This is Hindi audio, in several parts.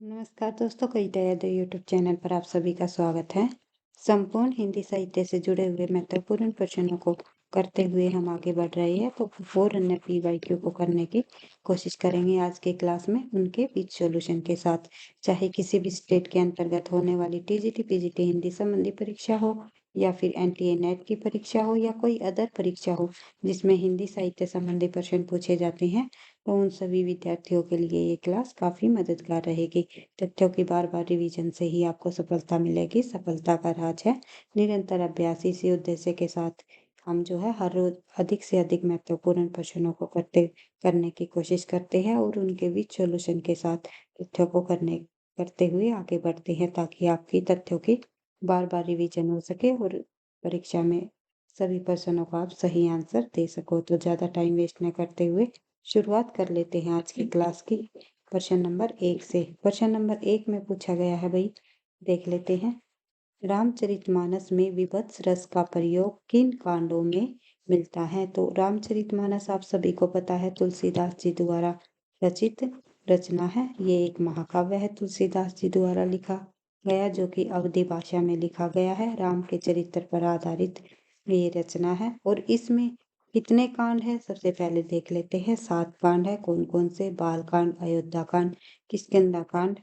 नमस्कार दोस्तों, कविता यादव यूट्यूब चैनल पर आप सभी का स्वागत है। संपूर्ण हिंदी साहित्य से जुड़े हुए महत्वपूर्ण प्रश्नों को करते हुए हम आगे बढ़ रहे हैं, तो 4 अन्य पीवाईक्यू को करने की कोशिश करेंगे आज के क्लास में उनके विद सॉल्यूशन के साथ। चाहे किसी भी स्टेट के अंतर्गत होने वाली टीजीटी पीजीटी हिंदी संबंधी परीक्षा हो या फिर एनटीए नेट की परीक्षा हो या कोई अदर परीक्षा हो जिसमें हिंदी साहित्य संबंधी प्रश्न पूछे जाते हैं, तो उन सभी विद्यार्थियों के लिए ये क्लास काफी मददगार रहेगी। तथ्यों की बार बार रिवीजन से ही आपको सफलता मिलेगी। सफलता का राज है निरंतर अभ्यास। इसी उद्देश्य के साथ हम जो है हर रोज अधिक से अधिक महत्वपूर्ण प्रश्नों को करने की कोशिश करते हैं और उनके विद सॉल्यूशन के साथ तथ्यों को करते हुए आगे बढ़ते हैं, ताकि आपकी तथ्यों की बार बार रिवीजन हो सके और परीक्षा में सभी प्रश्नों का आप सही आंसर दे सको। तो ज्यादा टाइम वेस्ट न करते हुए शुरुआत कर लेते हैं आज की क्लास की प्रश्न नंबर 1 से। प्रश्न नंबर 1 में पूछा गया है, भाई देख लेते हैं। रामचरितमानस में विभत्स रस का प्रयोग किन कांडों में मिलता है? तो रामचरितमानस आप सभी को पता है तुलसीदास जी द्वारा रचित रचना है। ये एक महाकाव्य है, तुलसीदास जी द्वारा लिखा गया, जो कि अवधी भाषा में लिखा गया है। राम के चरित्र पर आधारित ये रचना है। और इसमें कितने कांड है? सबसे पहले देख लेते हैं। 7 कांड है। कौन कौन से? बाल कांड, अयोध्या कांड, किष्किंधा कांड,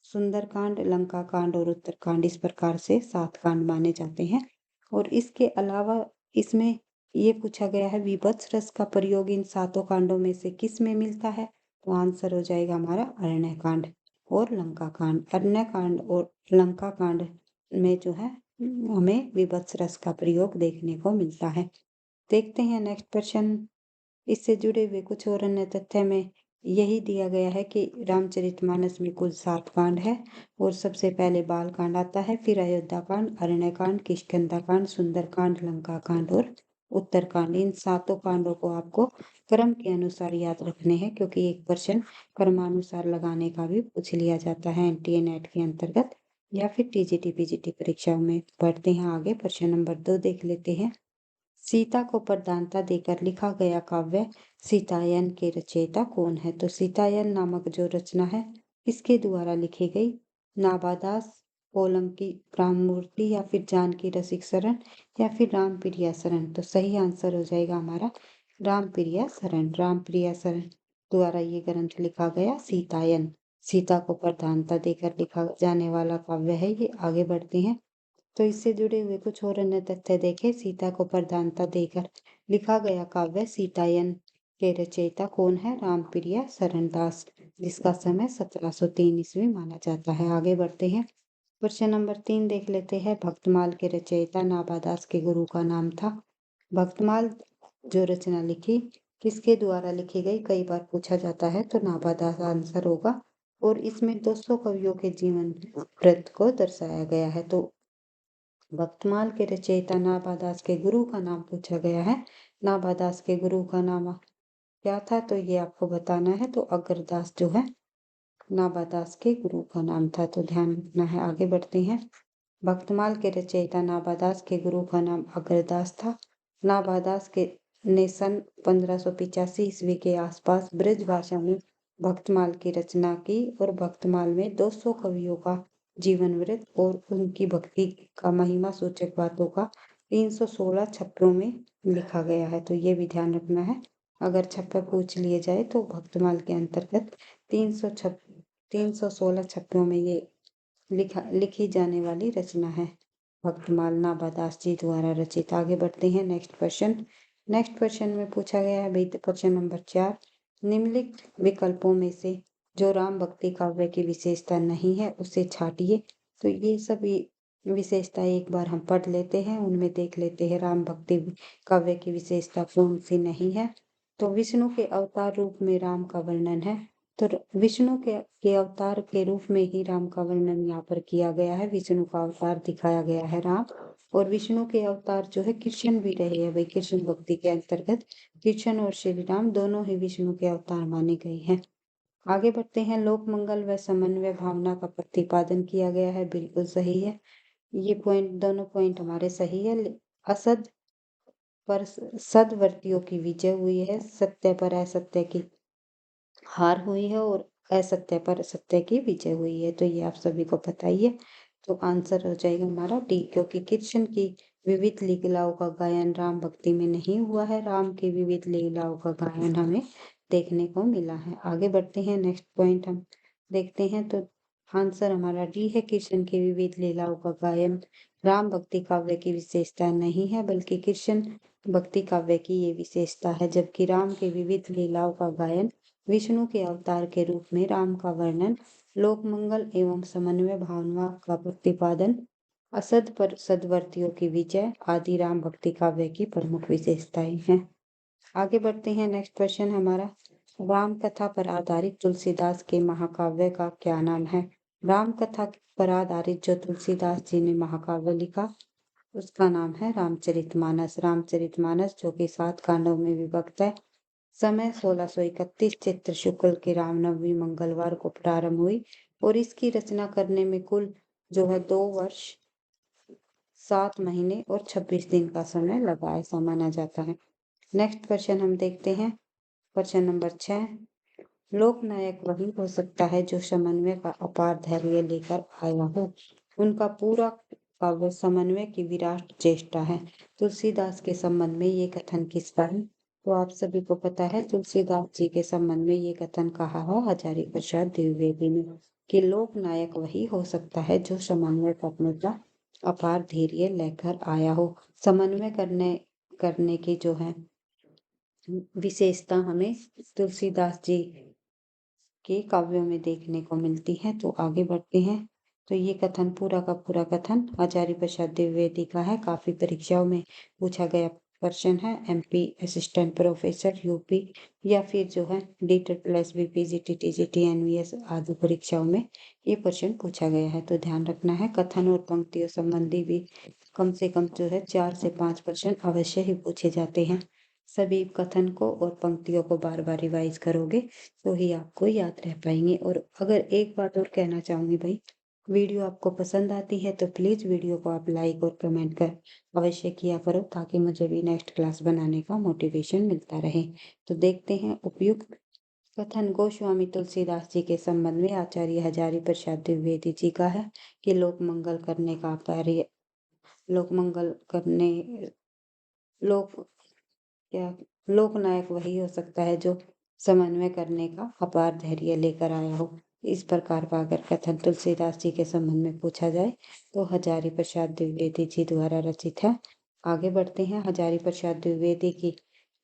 सुंदर कांड, लंका कांड और उत्तरकांड। इस प्रकार से 7 कांड माने जाते हैं। और इसके अलावा इसमें ये पूछा गया है, विभत्स रस का प्रयोग इन 7 कांडों में से किस में मिलता है? तो आंसर हो जाएगा हमारा अरण्य कांड और लंका कांड। अरण्य कांड और लंका कांड में जो है हमें विभत्स रस का प्रयोग देखने को मिलता है। देखते हैं नेक्स्ट प्रश्न। इससे जुड़े हुए कुछ और अन्य तथ्य में यही दिया गया है कि रामचरितमानस में कुल 7 कांड है और सबसे पहले बाल कांड आता है, फिर अयोध्या कांड, अरण्य कांड, किष्किंधा कांड, सुंदर कांड, लंका कांड और उत्तर कांड। इन 7 कांडों को आपको क्रम के अनुसार याद रखने हैं, क्योंकि एक प्रश्न क्रमानुसार लगाने का भी पूछ लिया जाता है एनटीए नेट के अंतर्गत या फिर टीजीटी पीजीटी परीक्षाओं में। बढ़ते हैं आगे, प्रश्न नंबर 2 देख लेते हैं। सीता को प्रधानता देकर लिखा गया काव्य सीतायन के रचयिता कौन है? तो सीतायन नामक जो रचना है इसके द्वारा लिखी गई नाबादास, ओलंकी राममूर्ति या फिर जानकी रसिक शरण या फिर रामप्रिया शरण। तो सही आंसर हो जाएगा हमारा रामप्रिया शरण। रामप्रिया शरण द्वारा ये ग्रंथ लिखा गया सीतायन। सीता को प्रधानता देकर लिखा जाने वाला काव्य है ये। आगे बढ़ते हैं, तो इससे जुड़े हुए कुछ और अन्य तथ्य देखें। सीता को प्रधानता देकर लिखा गया काव्य सीतायन के रचयिता कौन है? रामप्रिया शरण दास, जिसका समय 1703 ईस्वी माना जाता है। आगे बढ़ते हैं, प्रश्न नंबर 3 देख लेते हैं। भक्तमाल के रचयिता नाभादास के गुरु का नाम था। भक्तमाल जो रचना लिखी किसके द्वारा लिखी गई, कई बार पूछा जाता है, तो नाभादास आंसर होगा। और इसमें 200 कवियों के जीवन वृत्त को दर्शाया गया है। तो भक्तमाल के रचयिता नाभादास के गुरु का नाम पूछा गया है। नाभादास के गुरु का नाम क्या था? तो ये आपको बताना है। तो अगरदास जो है नाभादास के गुरु का नाम था, तो ध्यान रखना है। आगे बढ़ते हैं, भक्तमाल के रचयिता नाभादास के गुरु का नाम अगरदास था। नाभादास के ने सन 1585 ईस्वी के आसपास ब्रज भाषा में भक्तमाल की रचना की और भक्तमाल में 200 कवियों का जीवन वृत्त और उनकी भक्ति का महिमा सूचक बातों का 316 छप्परों में लिखा गया है। तो ये भी ध्यान रखना है, अगर छप्पर पूछ लिए जाए तो भक्तमाल के अंतर्गत 316 छप्परों में ये लिखी जाने वाली रचना है। भक्तमाल नाभादास जी द्वारा रचित। आगे बढ़ते हैं नेक्स्ट क्वेश्चन। नेक्स्ट क्वेश्चन में पूछा गया है, भाई प्रश्न नंबर 4, निम्नलिखित विकल्पों में से जो राम भक्ति काव्य की विशेषता नहीं है उसे छांटिए। तो ये सभी विशेषताएं एक बार हम पढ़ लेते हैं, उनमें देख लेते हैं राम भक्ति काव्य की विशेषता कौन सी नहीं है। तो विष्णु के अवतार रूप में राम का वर्णन है। तो विष्णु के अवतार के रूप में ही राम का वर्णन यहाँ पर किया गया है। विष्णु का अवतार दिखाया गया है राम। और विष्णु के अवतार जो है कृष्ण भी रहे हैं। भाई कृष्ण भक्ति के अंतर्गत कृष्ण और श्री राम दोनों ही विष्णु के अवतार माने गए हैं। आगे बढ़ते हैं, लोक मंगल व समन्वय भावना का प्रतिपादन किया गया है। बिल्कुल सही है। ये पॉइंट, दोनों पॉइंट हमारे सही है। असद पर सदवर्तियों की विजय हुई है, सत्य पर असत्य की हार हुई है और असत्य पर सत्य की विजय हुई है। तो ये आप सभी को पता ही है। तो आंसर हो जाएगा हमारा डी, क्योंकि कृष्ण की विविध लीलाओं का गायन राम भक्ति में नहीं हुआ है। राम की विविध लीलाओं का गायन हमें देखने को मिला है। आगे बढ़ते हैं, नेक्स्ट पॉइंट हम देखते हैं। तो आंसर हमारा डी है, कृष्ण की विविध लीलाओं का गायन राम भक्ति काव्य की विशेषता नहीं है, बल्कि कृष्ण भक्ति काव्य की ये विशेषता है। जबकि राम की विविध लीलाओं का गायन विष्णु के अवतार के रूप में राम का वर्णन, लोक मंगल एवं समन्वय भावना का प्रतिपादन, असद पर सदवर्तियों की विजय आदि राम भक्ति काव्य की प्रमुख विशेषताएं हैं। आगे बढ़ते हैं, नेक्स्ट क्वेश्चन हमारा, राम कथा पर आधारित तुलसीदास के महाकाव्य का क्या नाम है? राम कथा पर आधारित जो तुलसीदास जी ने महाकाव्य लिखा उसका नाम है रामचरितमानस। रामचरितमानस जो कि 7 कांडों में विभक्त है। समय 1631 चैत्र शुक्ल की रामनवमी मंगलवार को प्रारंभ हुई और इसकी रचना करने में कुल जो है 2 वर्ष 7 महीने और 26 दिन का समय लगा, ऐसा माना जाता है। नेक्स्ट क्वेश्चन हम देखते हैं, क्वेश्चन नंबर 6, लोकनायक वही हो सकता है जो समन्वय का अपार धैर्य लेकर आया हो। उनका पूरा काव्य समन्वय की विराट चेष्टा है। तुलसीदास के संबंध में ये कथन किसका है? तो आप सभी को पता है, तुलसीदास जी के संबंध में ये कथन कहा है हजारी प्रसाद द्विवेदी ने कि लोकनायक वही हो सकता है जो समन्वय करने का अपार धैर्य लेकर आया हो। समन्वय करने की जो है विशेषता हमें तुलसीदास जी के काव्यों में देखने को मिलती है। तो आगे बढ़ते हैं। तो ये कथन पूरा का पूरा कथन आचार्य प्रसाद द्विवेदी का है। काफी परीक्षाओं में पूछा गया क्वेश्चन है। एमपी असिस्टेंट प्रोफेसर, यूपी या फिर जो है DEET बीपीजीटी टीजीटी एनवीएस आदि परीक्षाओं में ये क्वेश्चन पूछा गया है। तो ध्यान रखना है, कथन और पंक्तियों संबंधी भी कम से कम जो है 4 से 5 क्वेश्चन अवश्य ही पूछे जाते हैं। सभी कथन को और पंक्तियों को बार बार रिवाइज करोगे तो ही आपको याद रह पाएंगे। और अगर एक बात और कहना चाहूंगी भाई, वीडियो आपको पसंद आती है तो प्लीज वीडियो को आप लाइक और कमेंट कर अवश्य किया करो, ताकि मुझे भी नेक्स्ट क्लास बनाने का मोटिवेशन मिलता रहे। तो देखते हैं उपयुक्त कथन गोस्वामी तुलसीदास जी के संबंध में आचार्य हजारी प्रसाद द्विवेदी जी का है कि लोक मंगल करने का कार्य, लोक मंगल करने लोक क्या लोकनायक वही हो सकता है जो समन्वय करने का अपार धैर्य लेकर आया हो। इस प्रकार का अगर कथन तुलसीदास जी के संबंध में पूछा जाए तो हजारी प्रसाद द्विवेदी जी द्वारा रचित है। आगे बढ़ते हैं, हजारी प्रसाद द्विवेदी की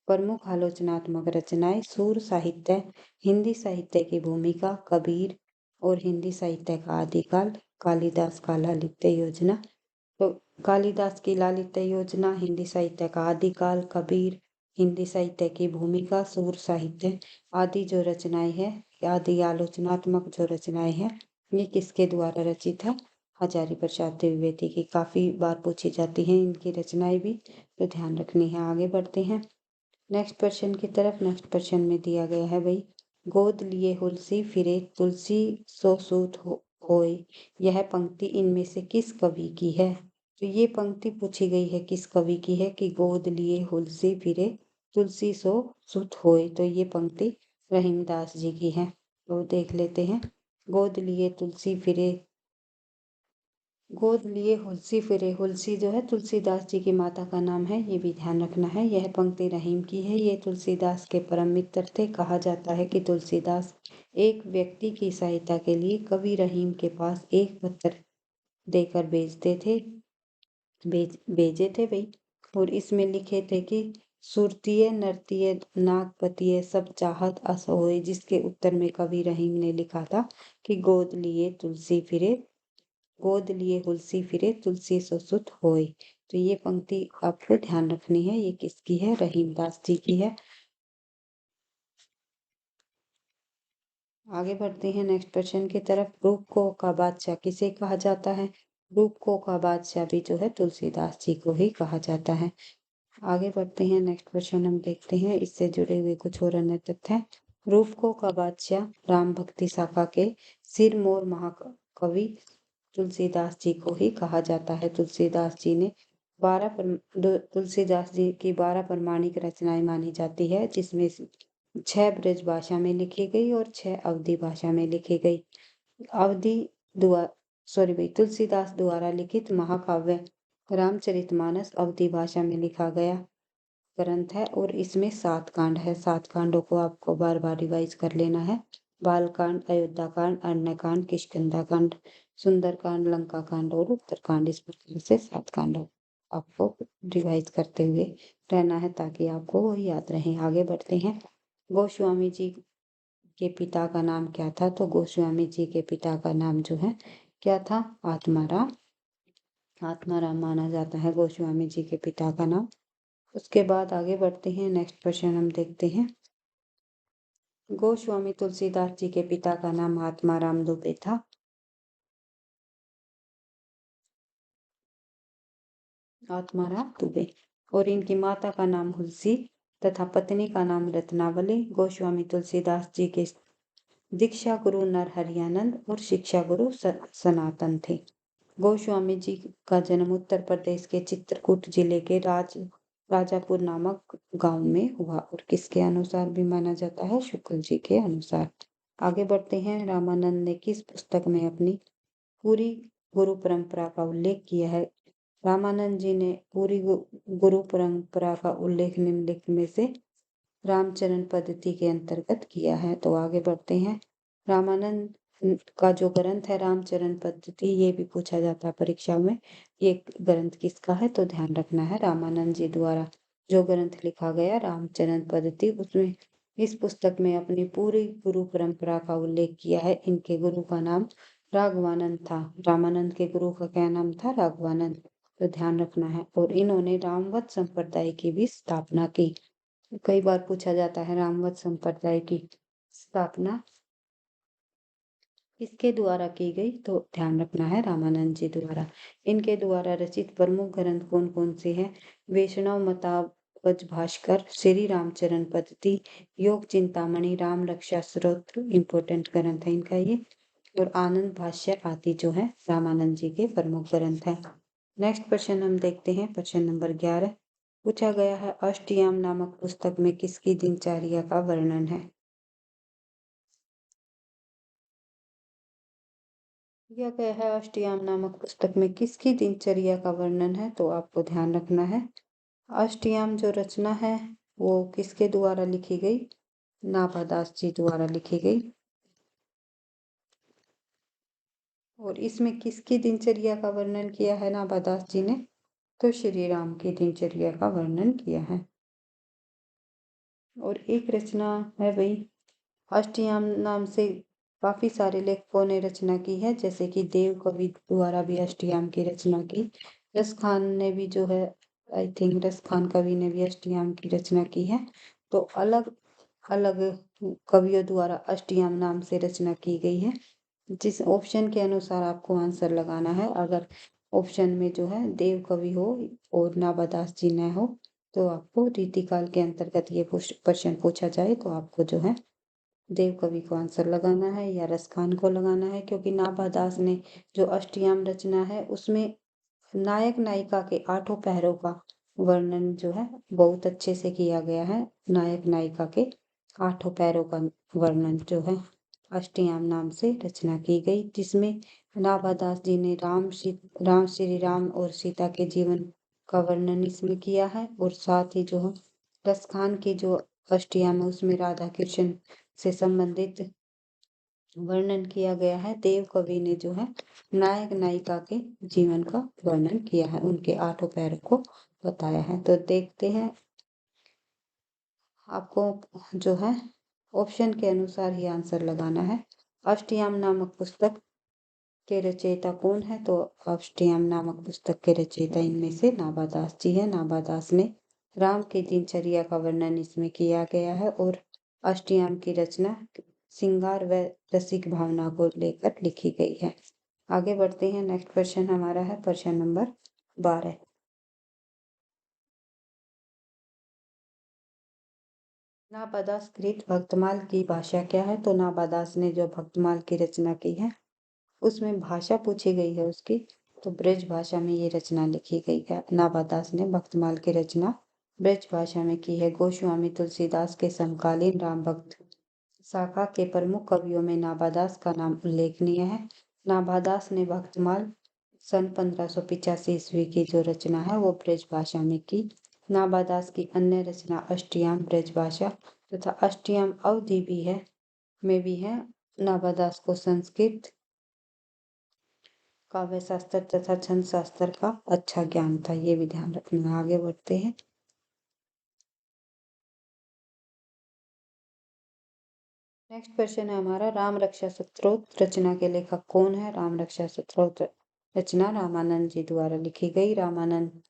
प्रमुख आलोचनात्मक रचनाएं सूर साहित्य, हिंदी साहित्य की भूमिका, कबीर और हिंदी साहित्य का आदिकाल, कालिदास का लालित्य योजना। तो कालिदास की लालित्य योजना, हिंदी साहित्य का आदिकाल, कबीर, हिंदी साहित्य की भूमिका, सूर साहित्य आदि जो रचनाएं हैं, आदि आलोचनात्मक जो रचनाएं हैं, ये किसके द्वारा रचित है? हजारी प्रसाद द्विवेदी की। काफी बार पूछी जाती हैं इनकी रचनाएं भी, तो ध्यान रखनी है। आगे बढ़ते हैं नेक्स्ट क्वेश्चन की तरफ। नेक्स्ट क्वेश्चन में दिया गया है भाई, गोद लिए हुलसी फिरे तुलसी सो सूत होए, यह पंक्ति इनमें से किस कवि की है? तो ये पंक्ति पूछी गई है किस कवि की है कि गोद लिए हुलसी फिरे तुलसी सो सुत होए। तो ये पंक्ति रहीमदास जी की है। तो देख लेते हैं, गोद लिए तुलसी फिरे, गोद लिए हुलसी फिरे, हुलसी जो है तुलसीदास जी की माता का नाम है, ये भी ध्यान रखना है। यह पंक्ति रहीम की है। ये तुलसीदास के परम मित्र थे। कहा जाता है कि तुलसीदास एक व्यक्ति की सहायता के लिए कवि रहीम के पास एक पत्र देकर भेजे थे भाई। और इसमें लिखे थे कि सुरतीय नर्तीय नागपतिय सब चाहत अस होए, जिसके उत्तर में कवि रहीम ने लिखा था कि गोद लिए हुलसी फिरे तुलसी सो सुत होए। तो ये पंक्ति आपको ध्यान रखनी है, ये किसकी है? रहीमदास जी की है। आगे बढ़ते हैं नेक्स्ट क्वेश्चन की तरफ। रूपको का बादशाह किसे कहा जाता है? रूपको का बादशाह भी जो है तुलसीदास जी को ही कहा जाता है। आगे बढ़ते हैं नेक्स्ट क्वेश्चन हम देखते हैं, इससे जुड़े हुए कुछ और अन्य तथ्य हैं। रूपको का बादशाह राम भक्ति शाखा के सिरमौर महाकवि तुलसीदास जी को ही कहा जाता है। तुलसीदास जी की 12 प्रमाणिक रचनाएं मानी जाती है, जिसमें 6 ब्रज भाषा में लिखी गई और 6 अवधी भाषा में लिखी गई। अवधि दुआ सॉरी भाई तुलसीदास द्वारा लिखित महाकाव्य रामचरितमानस अवधी भाषा में लिखा गया ग्रंथ है और इसमें 7 कांड है। 7 कांडों को आपको बार बार रिवाइज कर लेना है। बालकांड, अयोध्या कांड, अरण्यकांड, किष्किंधा कांड, सुंदरकांड, लंका कांड और उत्तरकांड। इस प्रकार से 7 कांड आपको रिवाइज करते हुए रहना है ताकि आपको वो याद रहे। आगे बढ़ते हैं। गोस्वामी जी के पिता का नाम क्या था? तो गोस्वामी जी के पिता का नाम जो है क्या था? आत्माराम। आत्माराम माना जाता है गोस्वामी जी के पिता का नाम। उसके बाद आगे बढ़ते हैं। नेक्स्ट क्वेश्चन हम देखते हैं। गोस्वामी तुलसीदास जी के पिता का नाम आत्माराम दुबे था। आत्माराम दुबे। और इनकी माता का नाम हुलसी तथा पत्नी का नाम रत्नावली। गोस्वामी तुलसीदास जी के दीक्षा गुरु नरहरियानंद और शिक्षा गुरु सनातन थे। गोस्वामी जी का जन्म उत्तर प्रदेश के चित्रकूट जिले के राजापुर नामक गांव में हुआ और किसके अनुसार भी माना जाता है? शुक्ल जी के अनुसार। आगे बढ़ते हैं। रामानंद ने किस पुस्तक में अपनी पूरी गुरु परंपरा का उल्लेख किया है? रामानंद जी ने पूरी गुरु परंपरा का उल्लेख निम्नलिखित में से रामचरण पद्धति के अंतर्गत किया है। तो आगे बढ़ते हैं। रामानंद का जो ग्रंथ है रामचरण पद्धति, ये भी पूछा जाता है परीक्षा में। ये ग्रंथ किसका है? तो ध्यान रखना है रामानंद जी द्वारा जो ग्रंथ लिखा गया रामचरण पद्धति, उसमें इस पुस्तक में अपनी पूरी गुरु परंपरा का उल्लेख किया है। इनके गुरु का नाम राघवानंद था। रामानंद के गुरु का क्या नाम था? राघवानंद। तो ध्यान रखना है। और इन्होंने रामवत संप्रदाय की भी स्थापना की। कई बार पूछा जाता है रामवत संप्रदाय की स्थापना किसके द्वारा की गई? तो ध्यान रखना है रामानंद जी द्वारा। इनके द्वारा रचित प्रमुख ग्रंथ कौन कौन से हैं? वैष्णव मतावज भास्कर, श्री रामचरण पद्धति, योग चिंतामणि, राम रक्षा स्तोत्र, इंपॉर्टेंट ग्रंथ है इनका ये, और आनंद भाष्य आदि जो है रामानंद जी के प्रमुख ग्रंथ है। नेक्स्ट क्वेश्चन हम देखते हैं। प्रश्न नंबर 11 पूछा गया है अष्टयाम नामक पुस्तक में किसकी दिनचर्या का वर्णन है? दिया गया है अष्टयाम नामक पुस्तक में किसकी दिनचर्या का वर्णन है? तो आपको ध्यान रखना है अष्टयाम जो रचना है वो किसके द्वारा लिखी गई? नाभादास जी द्वारा लिखी गई। और इसमें किसकी दिनचर्या का वर्णन किया है नाभादास जी ने? तो श्री राम की दिनचर्या का वर्णन किया है। और एक रचना है भाई अष्टयाम नाम से काफी सारे लेखकों ने रचना की है, जैसे कि देव कवि द्वारा भी अष्टयाम की रचना की। रस खान ने भी जो है आई थिंक रस खान कवि ने भी अष्टयाम की रचना की है। तो अलग अलग कवियों द्वारा अष्टयाम नाम से रचना की गई है। जिस ऑप्शन के अनुसार आपको आंसर लगाना है। अगर ऑप्शन में जो है देव कवि हो और नाभादास जी न हो तो आपको रीतिकाल के अंतर्गत ये प्रश्न पूछा जाए तो आपको जो है देव कवि को आंसर लगाना है या रस खान को लगाना है, क्योंकि नाभादास ने जो अष्टयाम रचना है उसमें नायक नायिका के 8 पहरों का वर्णन जो है बहुत अच्छे से किया गया है। नायक नायिका के 8 पैरों का वर्णन जो है अष्टयाम नाम से रचना की गई, जिसमें नाभादास जी ने राम श्री राम और सीता के जीवन का वर्णन इसमें किया है। और साथ ही जो है रस खान की जो अष्टयाम है उसमें राधा कृष्ण से संबंधित वर्णन किया गया है। देव कवि ने जो है नायक नायिका के जीवन का वर्णन किया है, उनके 8 पैरों को बताया है। तो देखते हैं आपको जो है ऑप्शन के अनुसार ही आंसर लगाना है। अष्टयाम नामक पुस्तक के रचयिता कौन है? तो अष्टयाम नामक पुस्तक के रचयिता इनमें से नाभादास जी है। नाभादास ने राम की दिनचर्या का वर्णन इसमें किया गया है और अष्टयाम की रचना श्रृंगार व रसिक भावना को लेकर लिखी गई है। आगे बढ़ते हैं। नेक्स्ट क्वेश्चन हमारा है प्रश्न नंबर 12। नाभादास कृत भक्तमाल की भाषा क्या है? तो नाभादास ने जो भक्तमाल की रचना की है उसमें भाषा पूछी गई है उसकी, तो ब्रज भाषा में ये रचना लिखी गई है। नाभादास ने भक्तमाल की रचना ब्रज भाषा में की है। गोस्वामी तुलसीदास के समकालीन राम भक्त शाखा के प्रमुख कवियों में नाभादास का नाम उल्लेखनीय है। नाभादास ने भक्तमाल सन 1585 ईस्वी की जो रचना है वो ब्रज भाषा में की। नाभादास की अन्य रचना अष्टयाम ब्रज भाषा तथा अष्टयाम अवधि भी है। नाभादास को संस्कृत काव्य शास्त्र तथा छंद शास्त्र का अच्छा ज्ञान था, ये भी ध्यान रखना। आगे बढ़ते हैं। नेक्स्ट क्वेश्चन है हमारा, राम रक्षा स्तोत्र रचना के लेखक कौन है? राम रक्षा स्तोत्र रचना रामानंद जी द्वारा लिखी गई। रामानंद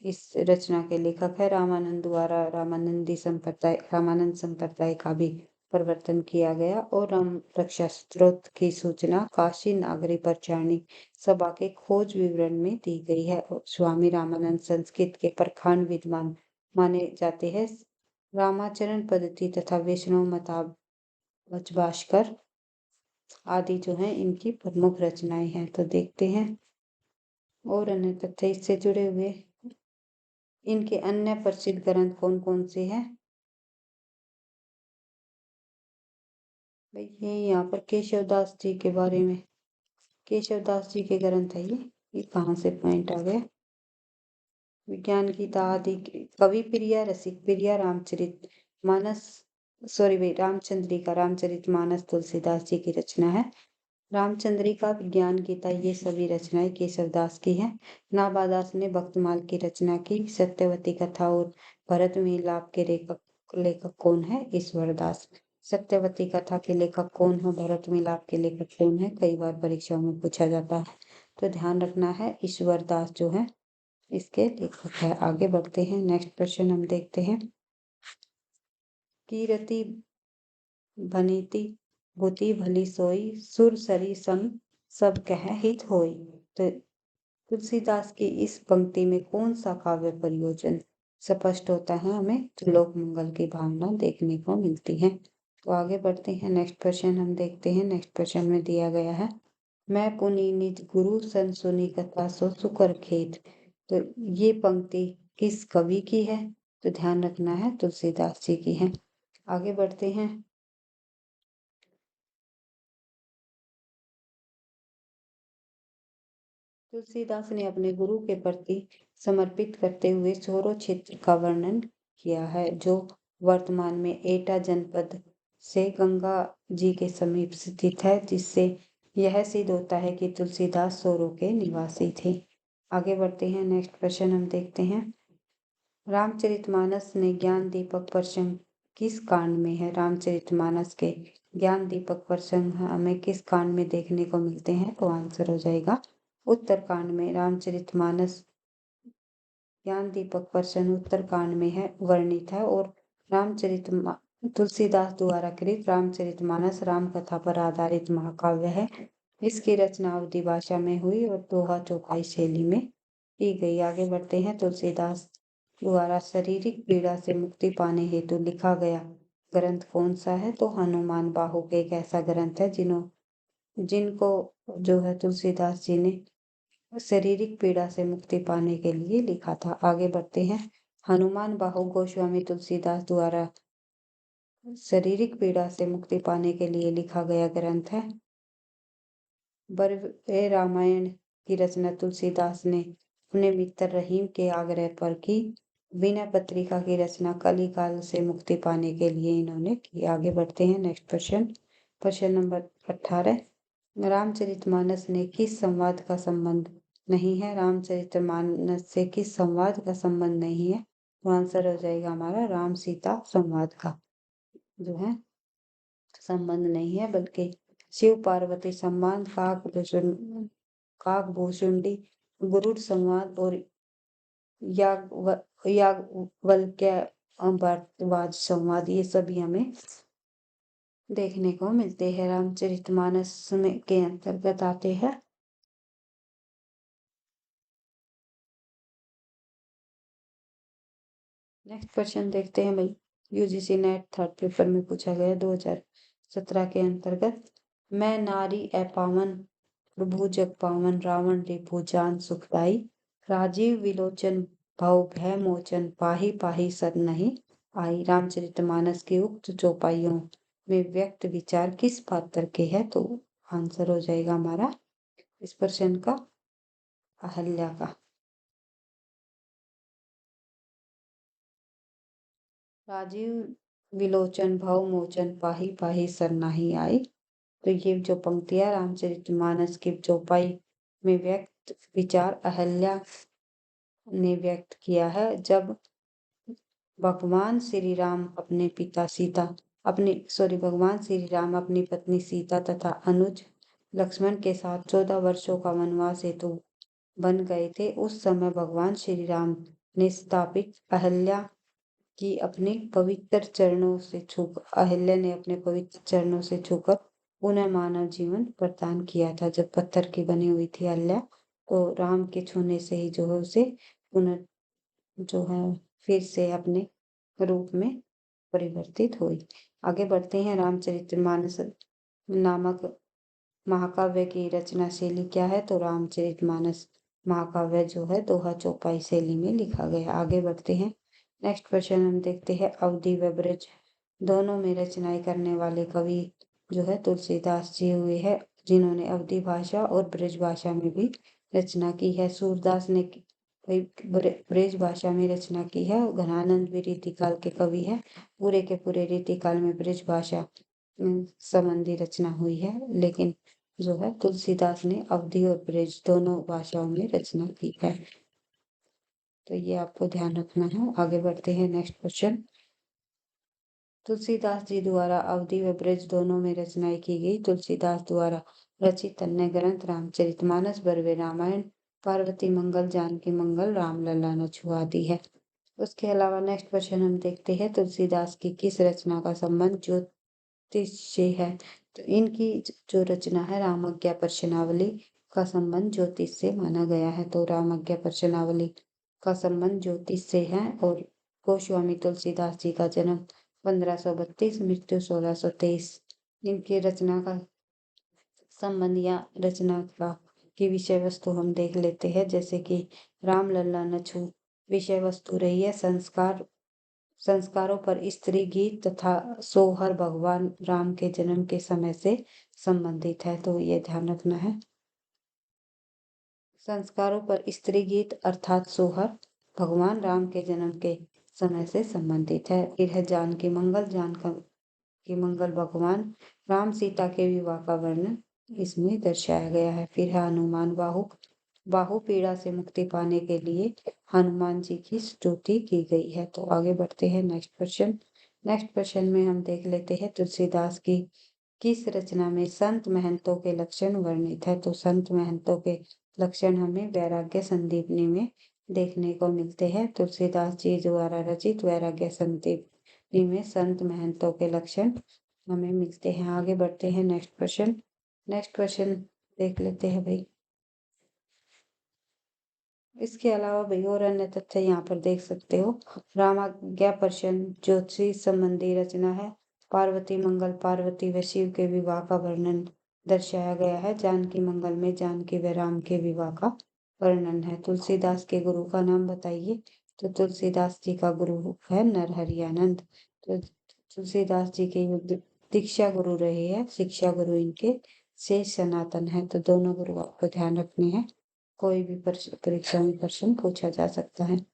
इस रचना के लेखक है। रामानंद द्वारा रामानंद संप्रदाय का भी प्रवर्तन किया गया और राम रक्षा स्तोत्र की सूचना काशी नागरी प्रचारणी सभा के खोज विवरण में दी गई है। स्वामी रामानंद संस्कृत के प्रखान विद्वान माने जाते हैं। रामाचरण पद्धति तथा वैष्णव भास्कर आदि जो हैं इनकी प्रमुख रचनाएं हैं। तो देखते हैं और अन्य तथ्य इससे जुड़े हुए। इनके अन्य प्रसिद्ध ग्रंथ कौन कौन से हैं? ये यहाँ पर केशवदास जी के बारे में, केशवदास जी के ग्रंथ है ये कहाँ से पॉइंट आ गया? विज्ञान गीता आदि, कवि प्रिया, रसिक प्रिया, रामचरित मानस तुलसीदास जी की रचना है। रामचंद्रिका, विज्ञान गीता, ये सभी रचनाएं केशवदास की हैं। नाभादास ने भक्तमाल की रचना की। सत्यवती कथा और भरत मिलाप के लेखक कौन है? ईश्वरदास। सत्यवती कथा के लेखक कौन है? भरत मिलाप के लेखक कौन है? कई बार परीक्षाओं में पूछा जाता है, तो ध्यान रखना है ईश्वरदास जो है इसके लेखक है। आगे बढ़ते हैं। नेक्स्ट क्वेश्चन हम देखते हैं। कीरति भनीति बुद्धि भली सोई, सुर सरी संग सब कह हित होई। तो तुलसीदास की इस पंक्ति में कौन सा काव्य प्रयोजन स्पष्ट होता है? हमें त्रिलोक मंगल की भावना देखने को मिलती है। तो आगे बढ़ते हैं। नेक्स्ट क्वेश्चन हम देखते हैं। नेक्स्ट क्वेश्चन में दिया गया है, मैं पुनि निज गुरु सन सुनी कथा सो सुकर खेत। तो ये पंक्ति किस कवि की है? तो ध्यान रखना है तुलसीदास जी की है। आगे बढ़ते हैं। तुलसीदास ने अपने गुरु के प्रति समर्पित करते हुए सोरो क्षेत्र का वर्णन किया है, जो वर्तमान में एटा जनपद से गंगा जी के समीप स्थित है, जिससे यह सिद्ध होता है कि तुलसीदास सोरो के निवासी थे। आगे बढ़ते हैं। नेक्स्ट क्वेश्चन हम देखते हैं। रामचरितमानस ने ज्ञान दीपक प्रसंग किस कांड में है? रामचरितमानस के ज्ञान दीपक प्रसंग हमें किस कांड में देखने को मिलते हैं? तो आंसर हो जाएगा उत्तरकांड में। रामचरितमानस ज्ञान दीपक प्रसंग उत्तरकांड में है वर्णित है। और तुलसीदास द्वारा कृत रामचरितमानस राम कथा पर आधारित महाकाव्य है। इसकी रचना अवधी भाषा में हुई और दोहा चौपाई शैली में की गई। आगे बढ़ते हैं। तुलसीदास द्वारा शारीरिक पीड़ा से मुक्ति पाने हेतु लिखा गया ग्रंथ कौन सा है? तो हनुमान बाहुक एक ऐसा ग्रंथ है जिनको जो है तुलसीदास जी ने शारीरिक पीड़ा से मुक्ति पाने के लिए लिखा था। आगे बढ़ते हैं। हनुमान बाहु गोस्वामी तुलसीदास द्वारा शारीरिक पीड़ा से मुक्ति पाने के लिए लिखा गया ग्रंथ है। बर्वे रामायण की रचना तुलसीदास ने अपने मित्र रहीम के आग्रह पर की। विनय पत्रिका की रचना कलिकाल से मुक्ति पाने के लिए इन्होंने की। आगे बढ़ते हैं। नेक्स्ट प्रश्न नंबर 18। रामचरितमानस ने किस संवाद का संबंध नहीं है? रामचरितमानस से किस संवाद का संबंध नहीं है? तो आंसर हो जाएगा हमारा राम सीता संवाद का जो है संबंध नहीं है, बल्कि शिव पार्वती संवाद, काकभूषुंडी गुरुड़ संवाद और याज्ञवल्क्य भारद्वाज संवाद, ये सभी हमें देखने को मिलते हैं, रामचरितमानस में के अंतर्गत आते हैं। नेक्स्ट क्वेश्चन देखते हैं भाई। यूजीसी नेट थर्ड पेपर में पूछा गया 2017 के अंतर्गत, मैं नारी अपावन प्रभु जग पावन, रावण रिपु जान सुखदाई, राजीव विलोचन भव भय मोचन पाहि पाहि सरनहि आई। रामचरितमानस के उक्त चौपाइयों में व्यक्त विचार किस पात्र के है? तो आंसर हो जाएगा हमारा इस प्रश्न का अहल्या का। राजीव विलोचन भव मोचन पाहि पाहि सरनाही आई। तो ये जो पंक्तियां रामचरितमानस की चौपाई में व्यक्त विचार अहल्या ने व्यक्त किया है। जब भगवान श्री राम अपने पिता सीता भगवान श्री राम अपनी पत्नी सीता तथा अनुज लक्ष्मण के साथ 14 वर्षों का वनवास हेतु बन गए थे, उस समय भगवान श्री राम ने स्थापित अहल्या ने अपने पवित्र चरणों से छूकर उन्हें मानव जीवन प्रदान किया था। जब पत्थर की बनी हुई थी अहल्या, तो राम के छूने से ही जो है उसे जो है फिर से अपने रूप में परिवर्तित हुई। आगे बढ़ते हैं। रामचरितमानस नामक महाकाव्य की रचना शैली क्या है? तो रामचरितमानस महाकाव्य जो है दोहा चौपाई शैली में लिखा गया। आगे बढ़ते हैं। नेक्स्ट क्वेश्चन हम देखते हैं। अवधि व ब्रज दोनों में रचनाएं करने वाले कवि जो है तुलसीदास जी हुए हैं, जिन्होंने अवधि भाषा और ब्रज भाषा में भी रचना की है। सूरदास ने ब्रज भाषा में रचना की है। घनानंद भी रीतिकाल के कवि है। पूरे के पूरे रीतिकाल में ब्रज भाषा संबंधी रचना हुई है, लेकिन जो है तुलसीदास ने अवधि और ब्रज दोनों भाषाओं में रचना की है। तो ये आपको ध्यान रखना है। आगे बढ़ते हैं। Next question. तुलसीदास जी द्वारा अवधि व ब्रज दोनों में रचनाएं की गई। तुलसीदास द्वारा रचित अन्य ग्रंथ रामचरितमानस, बरवे रामायण, पार्वती मंगल, जानकी मंगल, रामलला नछु आदि है। उसके अलावा नेक्स्ट क्वेश्चन हम देखते हैं। तुलसीदास की किस रचना का संबंध ज्योतिष से है? तो इनकी जो रचना है रामज्ञा प्रश्नावली का संबंध ज्योतिष से माना गया है। तो रामज्ञा प्रश्नावली का संबंध ज्योतिष से है। और गोस्वामी तुलसीदास जी का जन्म 1532, मृत्यु 1623। इनकी रचना का संबंध या रचना का की विषय वस्तु हम देख लेते हैं। जैसे कि रामलला नछु विषय वस्तु रही है संस्कारों पर स्त्री गीत तथा सोहर भगवान राम के जन्म के समय से संबंधित है। तो ये ध्यान रखना है। संस्कारों पर स्त्री गीत अर्थात सोहर भगवान राम के जन्म के समय से संबंधित है। फिर है जानकी मंगल। जानकी मंगल भगवान राम सीता के विवाह का वर्णन इसमें दर्शाया गया है। फिर है हनुमान बाहु पीड़ा से मुक्ति पाने के लिए हनुमान जी की स्तुति की गई है। तो आगे बढ़ते हैं। नेक्स्ट क्वेश्चन में हम देख लेते हैं तुलसीदास की किस रचना में संत महंतों के लक्षण वर्णित है? तो संत महंतों के लक्षण हमें वैराग्य संदीपनी में देखने को मिलते हैं। तुलसीदास जी द्वारा रचित वैराग्य संदीपनी में संत महंतों के लक्षण हमें मिलते हैं। आगे बढ़ते हैं। नेक्स्ट क्वेश्चन देख लेते हैं भाई। इसके अलावा भाई और अन्य तथ्य यहाँ पर देख सकते हो। रामाज्ञा प्रश्न ज्योतिष संबंधी रचना है। पार्वती मंगल पार्वती व शिव के विवाह का वर्णन दर्शाया गया है। जानकी मंगल में जानकी व राम के विवाह का वर्णन है। तुलसीदास के गुरु का नाम बताइए? तो तुलसीदास जी का गुरु है नरहरियानंद। तो तुलसीदास जी के दीक्षा गुरु रहे हैं, शिक्षा गुरु इनके शेष सनातन है। तो दोनों गुरु आपको ध्यान रखने हैं। कोई भी परीक्षा में प्रश्न पूछा जा सकता है।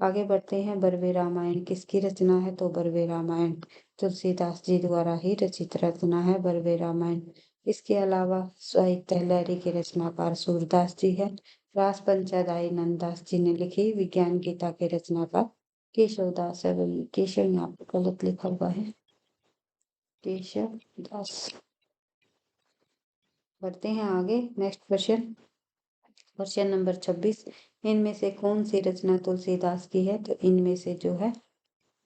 आगे बढ़ते हैं। बरवे रामायण किसकी रचना है? तो बरवे रामायण तुलसीदास जी द्वारा ही रचित रचना है बरवे रामायण। इसके अलावा साहित्य लहरी के रचनाकार सूरदास जी है। रास पंचादाई नंददास जी ने लिखी। विज्ञान गीता के रचनाकार केशवदास है। केशव यहाँ पर गलत लिखा हुआ है, केशव दास। बढ़ते हैं आगे। Next question number 26। इनमें से कौन सी रचना तुलसीदास की है? तो इनमें से जो है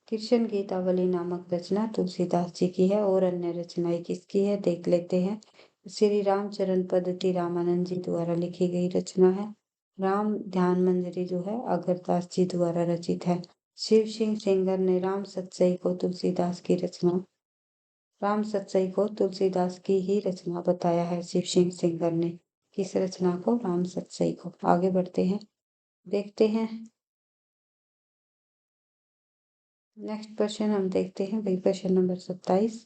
कृष्ण गीतावली नामक रचना तुलसीदास जी की है। और अन्य रचनाएं किसकी है देख लेते हैं। श्री रामचरण पद्धति रामानंद जी द्वारा लिखी गई रचना है। राम ध्यान मंजरी जो है अगरदास जी द्वारा रचित है। शिव सिंह सेंगर ने राम सतसई को तुलसीदास की ही रचना बताया है। शिव सिंह सेंगर ने किस रचना को? राम सतसई को। आगे बढ़ते हैं। देखते हैं नेक्स्ट क्वेश्चन हम देखते हैं भाई क्वेश्चन नंबर 27।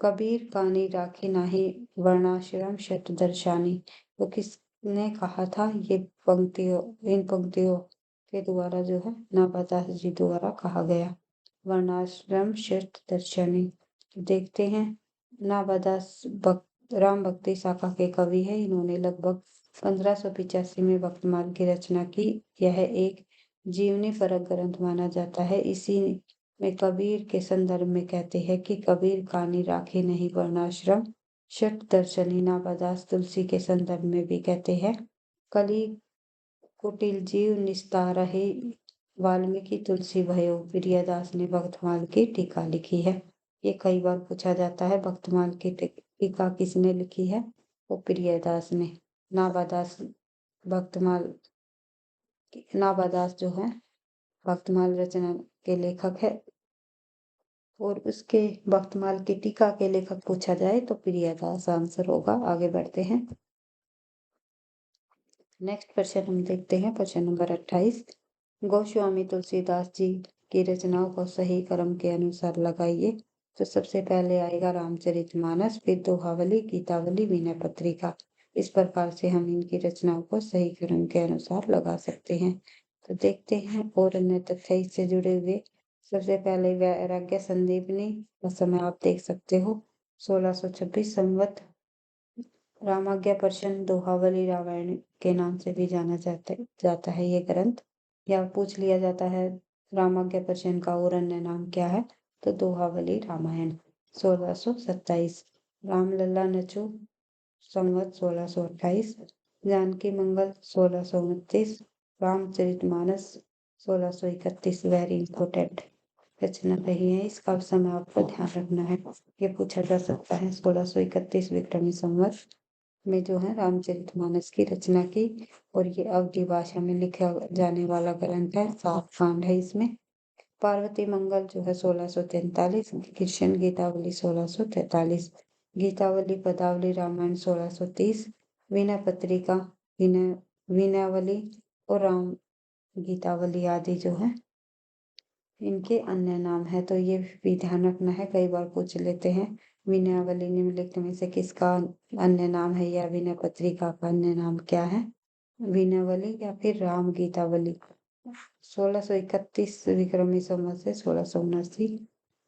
कबीर कानी राखी नाही वर्णाश्रम शत दर्शानी। तो किसने कहा था? ये इन पंक्तियों के द्वारा जो है नाबादास जी द्वारा कहा गया। वर्णाश्रम शत दर्शनी। तो देखते हैं। नाबादास राम भक्ति शाखा के कवि है। इन्होंने लगभग 1585 में भक्तमाल की रचना की। यह एक जीवनी परक ग्रंथ माना जाता है। इसी में कबीर के संदर्भ में कहते हैं कि कबीर कानी राखे नहीं वर्णाश्रम शत दर्शनी। नाबादास तुलसी के संदर्भ में भी कहते हैं कली कुटिल जीव निस्तारहि वाल्मीकि तुलसी भयो। प्रियदास ने भक्तमाल की टीका लिखी है। ये कई बार पूछा जाता है भक्तमाल की टीका किसने लिखी है? वो प्रियदास ने। नाबादास भक्तमाल नाबादास जो है भक्तमाल रचना के लेखक है और उसके भक्तमाल की टीका के लेखक पूछा जाए तो प्रियदास आंसर होगा। आगे बढ़ते हैं। नेक्स्ट क्वेश्चन हम देखते हैं क्वेश्चन नंबर 28। गोस्वामी तुलसीदास जी की रचनाओं को सही क्रम के अनुसार लगाइए। तो सबसे पहले आएगा रामचरितमानस, फिर दोहावली, गीतावली, विनय पत्रिका। इस प्रकार से हम इनकी रचनाओं को सही क्रम के अनुसार लगा सकते हैं। तो देखते हैं और अन्य तथ्य इससे जुड़े हुए। सबसे पहले वैराग्य संदीपनी का समय आप देख सकते हो 1626 संवत। रामाज्ञा प्रश्न दोहावली रामायण के नाम से भी जाना जाता है ये ग्रंथ। या पूछ लिया जाता है रामाज्ञा प्रश्न का और अन्य नाम क्या है? तो दोहावली रामायण। 1627। रामलला नचु संवत 1628। जानकी मंगल 1629। रामचरितमानस 1631। वेरी इंपॉर्टेंट रचना रही है। इसका समय आपको ध्यान रखना है। ये पूछा जा सकता है 1631 विक्रमी संवत में जो है रामचरितमानस की रचना की। और ये अवधी भाषा में लिखा जाने वाला ग्रंथ है। 7 कांड है इसमें। पार्वती मंगल जो है 1643। कृष्ण गीतावली 1643। गीतावली पदावली रामायण 1630। विनय पत्रिका विनयावली और राम गीतावली आदि जो है इनके अन्य नाम है। तो ये भी ध्यान रखना है। कई बार पूछ लेते हैं विनयावली निम्नलिखित में से किसका अन्य नाम है या विनय पत्रिका का अन्य नाम क्या है? विनयावली या फिर राम गीतावली। 1631 विक्रमी संवत से 1679।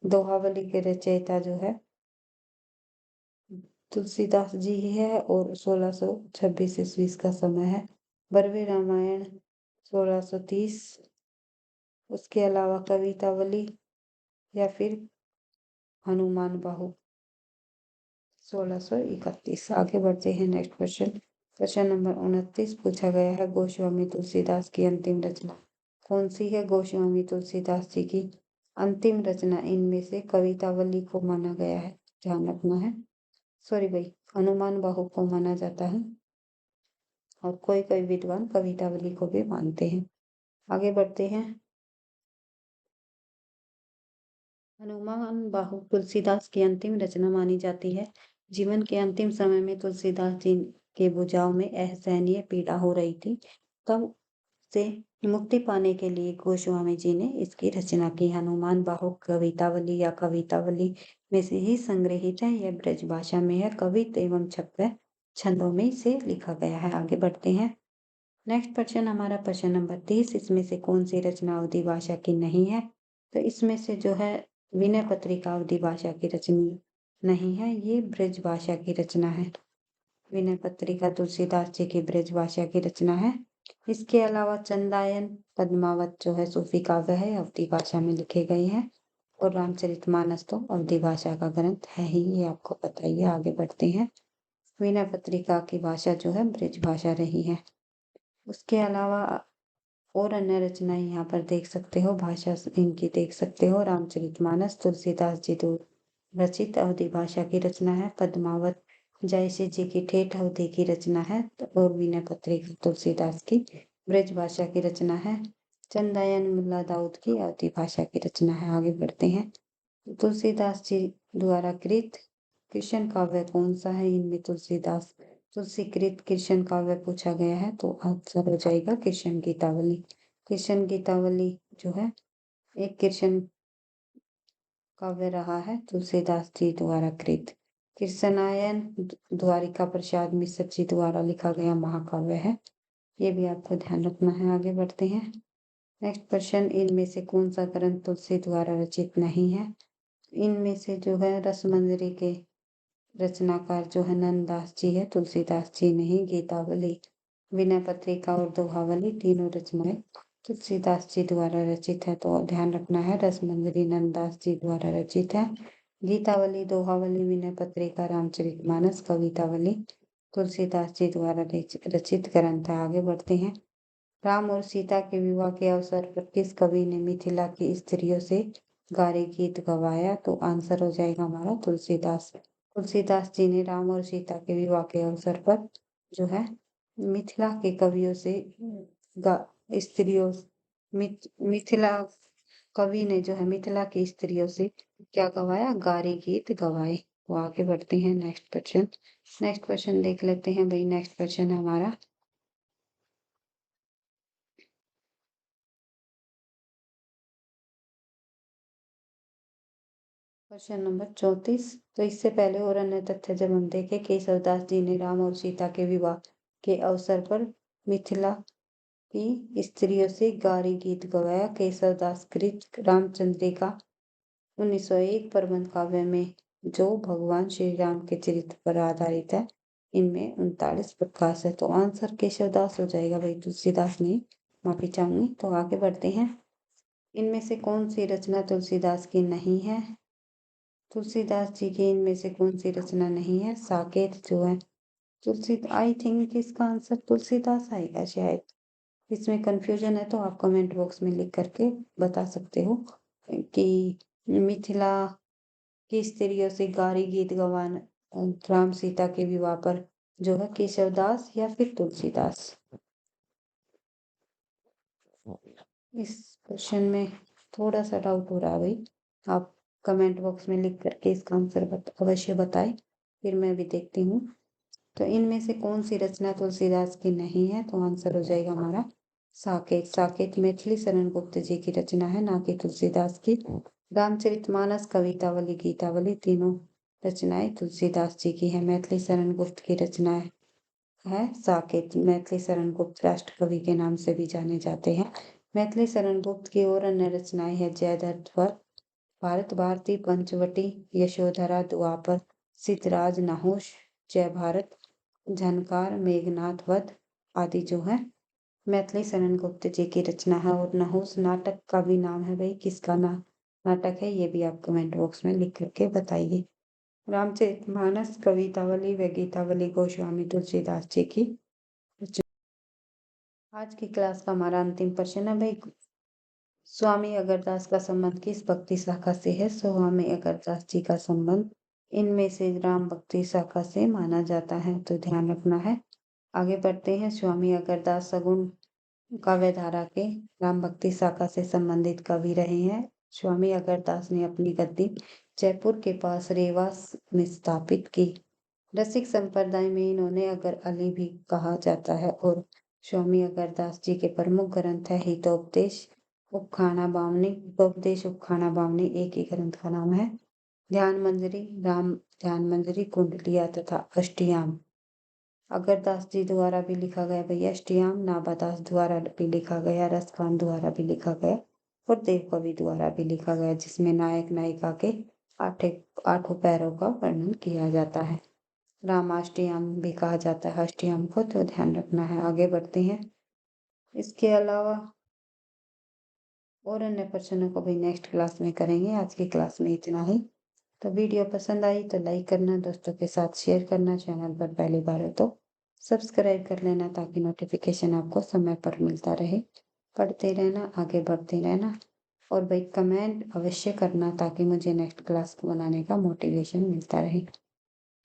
दोहावली के रचयिता जो है तुलसीदास जी ही है और 1626 ईस्वी का समय है। बरवे रामायण 1630। उसके अलावा कवितावली या फिर हनुमान बाहु 1631। आगे बढ़ते हैं। नेक्स्ट क्वेश्चन क्वेश्चन नंबर 29 पूछा गया है गोस्वामी तुलसीदास की अंतिम रचना कौन सी है? गोस्वामी तुलसीदास जी की अंतिम रचना इनमें से कवितावली को माना गया है। ध्यान रखना है। सॉरी भाई, हनुमान बाहु को माना जाता है और कोई कोई विद्वान कवितावली को भी मानते हैं। आगे बढ़ते हैं। हनुमान बाहु तुलसीदास की अंतिम रचना मानी जाती है। जीवन के अंतिम समय में तुलसीदास जी के भुजाओं में असहनीय पीड़ा हो रही थी। तब से मुक्ति पाने के लिए गोस्वामी जी ने इसकी रचना की। हनुमान बाहु कवितावली या कवितावली में से ही संग्रहित है। यह ब्रज भाषा में है। कवित एवं छप्पय छंदों में से लिखा गया है। आगे बढ़ते हैं। नेक्स्ट प्रश्न हमारा प्रश्न नंबर 30। इसमें से कौन सी रचना अवधी भाषा की नहीं है? तो इसमें से जो है विनय पत्रिका अवधी भाषा की रचना नहीं है। ये ब्रज भाषा की रचना है। विनय पत्रिका तुलसीदास जी की ब्रज भाषा की रचना है। इसके अलावा चंदायन पद्मावत जो है सूफी काव्य है, अवधी भाषा में लिखे गए हैं। और रामचरितमानस तो अवधी भाषा का ग्रंथ है ही, ये आपको पता ही है। आगे बढ़ते हैं। विनय पत्रिका की भाषा जो है ब्रज भाषा रही है। उसके अलावा और अन्य रचनाएं यहाँ पर देख सकते हो। भाषा इनकी देख सकते हो। रामचरितमानस तुलसीदास जी रचित अवधी भाषा की रचना है। पद्मावत जयसी जी की ठेठ अवधी की रचना है। और विनय पत्रिका तुलसीदास की ब्रज भाषा की रचना है। चंदायन मुल्ला दाऊद की अवधी भाषा की रचना है। आगे बढ़ते हैं। तुलसीदास जी द्वारा कृत कृष्ण काव्य कौन सा है? इनमें तुलसीकृत कृष्ण काव्य पूछा गया है तो आंसर हो जाएगा कृष्ण गीतावली। कृष्ण गीतावली जो है एक कृष्ण काव्य रहा है तुलसीदास जी द्वारा कृत। कृष्णायन द्वारिका प्रसाद मिश्र जी द्वारा लिखा गया महाकाव्य है। ये भी आपको ध्यान रखना है। आगे बढ़ते हैं। नेक्स्ट क्वेश्चन, इनमें से कौन सा ग्रंथ तुलसी द्वारा रचित नहीं है? इनमें से जो है रसमंजरी के रचनाकार जो है नंददास जी है, तुलसीदास जी नहीं। गीतावली, विनय पत्रिका और दोहावली तीनों रचनाएं तुलसीदास जी द्वारा रचित है। तो ध्यान रखना है, रसमंजरी नंददास जी द्वारा रचित है। गीतावली, दोहावली, विनय पत्रिका, रामचरितमानस, कवितावली तुलसीदास जी द्वारा रचित ग्रंथ है। आगे बढ़ते हैं। राम और सीता के विवाह के अवसर पर किस कवि ने मिथिला की स्त्रियों से गारे गीत गवाया? तो आंसर हो जाएगा हमारा तुलसीदास। तुलसीदास जी ने राम और सीता के विवाह के अवसर पर जो है मिथिला के कवियों से स्त्रियों मिथिला कवि ने जो है मिथिला की स्त्रियों से क्या गवाया? गारे गीत गवाए। तो आगे बढ़ते हैं। नेक्स्ट क्वेश्चन देख लेते हैं भाई। नेक्स्ट क्वेश्चन है हमारा क्वेश्चन नंबर 34। तो इससे पहले और अन्य तथ्य जब हम देखें, केशवदास जी ने राम और सीता के विवाह के अवसर पर मिथिला की स्त्रियों से गारी गीत गवाया। केशवदास कृत रामचंद्रिका 1901 प्रबंध काव्य में जो भगवान श्री राम के चरित्र पर आधारित है, इनमें 39 प्रकाश है। तो आंसर केशवदास हो जाएगा भाई, तुलसीदास नहीं। माफी चाहूंगी। तो आगे बढ़ते हैं। इनमें से कौन सी रचना तुलसीदास की नहीं है? तुलसीदास जी की इनमें से कौन सी रचना नहीं है? साकेत जो है तुलसी, आई थिंक इसका आंसर तुलसीदास आएगा शायद। इसमें कंफ्यूजन है तो आप कमेंट बॉक्स में लिख करके बता सकते हो कि मिथिला की स्त्रियों से गारी गीत गवान राम सीता के विवाह पर जो है केशवदास या फिर तुलसीदास। इस क्वेश्चन में थोड़ा सा डाउट हो रहा है भाई। आप कमेंट बॉक्स में लिख करके इसका आंसर अवश्य बताएं, फिर मैं भी देखती हूँ। तो इनमें से कौन सी रचना तुलसीदास की नहीं है? तो आंसर हो जाएगा हमारा साकेत। साकेत मैथिली शरण गुप्त जी की रचना है, ना कि तुलसीदास की। रामचरितमानस, कवितावली, गीतावली तीनों रचनाएं तुलसीदास जी की है। मैथिली शरण गुप्त की रचना है साकेत। मैथिली शरण गुप्त राष्ट्र कवि के नाम से भी जाने जाते हैं। मैथिली शरण गुप्त की और अन्य रचनाएं है जयद्रथ, भारत भारती, पंचवटी, यशोधरा, द्वापर, सिद्धराज, नहुष, जय भारत, झनकार, मेघनाथ वध आदि जो है मैथिली शरण गुप्त जी की रचना है। और नहुष नाटक का भी नाम है भाई, किसका नाटक है ये भी आप कमेंट बॉक्स में लिख करके बताइए। रामचरितमानस, कवितावली व गीतावली गोस्वामी तुलसीदास जी की रचना। आज की क्लास का हमारा अंतिम प्रश्न है भाई, स्वामी अगरदास का संबंध किस भक्ति शाखा से है? स्वामी अगरदास जी का संबंध इनमें से राम भक्ति शाखा से माना जाता है। तो ध्यान रखना है। आगे बढ़ते हैं। स्वामी अगरदास सगुण काव्यधारा के राम भक्ति शाखा से संबंधित कवि रहे हैं। स्वामी अगरदास ने अपनी गद्दी जयपुर के पास रेवास में स्थापित की। रसिक संप्रदाय में इन्होंने अगर अली भी कहा जाता है। और स्वामी अगरदास जी के प्रमुख ग्रंथ है हितोपदेश, उपखाना बावनी। उपदेश, उपखाना बावनी एक ही ग्रंथ का नाम है। ध्यान मंजरी, राम ध्यान मंजरी, कुंडलिया तथा अष्टयाम अगरदास जी द्वारा भी लिखा गया भैया। अष्टयाम नाभादास द्वारा भी लिखा गया, रसखान द्वारा भी लिखा गया और देवकवि द्वारा भी लिखा गया, जिसमें नायक नायिका के आठों पैरों का वर्णन किया जाता है। रामाष्टयाम भी कहा जाता है अष्टयाम को। तो ध्यान रखना है। आगे बढ़ते हैं। इसके अलावा और अन्य प्रश्नों को भी नेक्स्ट क्लास में करेंगे। आज की क्लास में इतना ही। तो वीडियो पसंद आई तो लाइक करना, दोस्तों के साथ शेयर करना, चैनल पर पहली बार है तो सब्सक्राइब कर लेना ताकि नोटिफिकेशन आपको समय पर मिलता रहे। पढ़ते रहना, आगे बढ़ते रहना और भाई कमेंट अवश्य करना ताकि मुझे नेक्स्ट क्लास बनाने का मोटिवेशन मिलता रहे।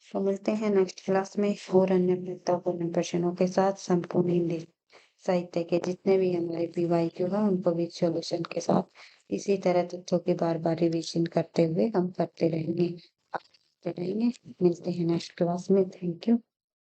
तो मिलते हैं नेक्स्ट क्लास में और अन्य महत्वपूर्ण प्रश्नों के साथ। संपूर्ण हिंदी साहित्य के जितने भी हमारे पीवाईक्यू है उनको भी सॉल्यूशन के साथ इसी तरह तथ्यों की बार बार रिवीजन करते हुए हम करते रहेंगे। मिलते हैं नेक्स्ट क्लास में। Thank you.